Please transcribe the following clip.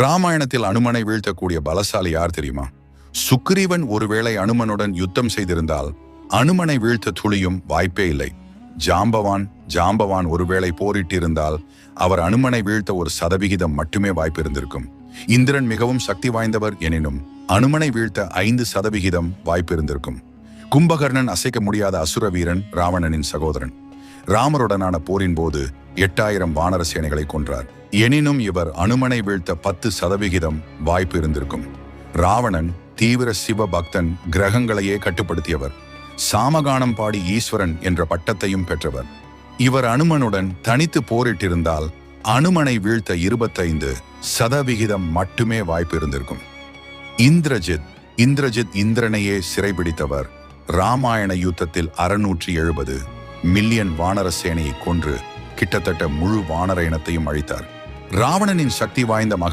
ராமாயணத்தில் அனுமனை வீழ்த்தக்கூடிய பலசாலி யார் தெரியுமா? சுக்ரீவன் ஒருவேளை அனுமனுடன் யுத்தம் செய்திருந்தால் அனுமனை வீழ்த்த துளியும் வாய்ப்பே இல்லை. ஜாம்பவான் ஒருவேளை போரிட்டிருந்தால் அவர் அனுமனை வீழ்த்த 1% மட்டுமே வாய்ப்பு இருந்திருக்கும். இந்திரன் மிகவும் சக்தி வாய்ந்தவர் எனினும் அனுமனை வீழ்த்த 5% வாய்ப்பு இருந்திருக்கும். கும்பகர்ணன் அசைக்க முடியாத அசுர வீரன், ராவணனின் சகோதரன். ராமருடனான போரின் போது 8000 வானர சேனைகளை கொன்றார். எனினும் இவர் அனுமனை வீழ்த்த 10% வாய்ப்பு இருந்திருக்கும். ராவணன் தீவிர சிவ பக்தன், கிரகங்களையே கட்டுப்படுத்தியவர். சாமகானம் பாடி ஈஸ்வரன் என்ற பட்டத்தையும் பெற்றவர். இவர் அனுமனுடன் தனித்து போரிட்டிருந்தால் அனுமனை வீழ்த்த 25% மட்டுமே வாய்ப்பு இருந்திருக்கும். இந்திரஜித் இந்திரனையே சிறைபிடித்தவர். ராமாயண யுத்தத்தில் 670 மில்லியன் வானர சேனையை கொன்று கிட்டத்தட்ட முழு வானர இனத்தையும் அழித்தார். ராவணனின் சக்தி வாய்ந்த மகன்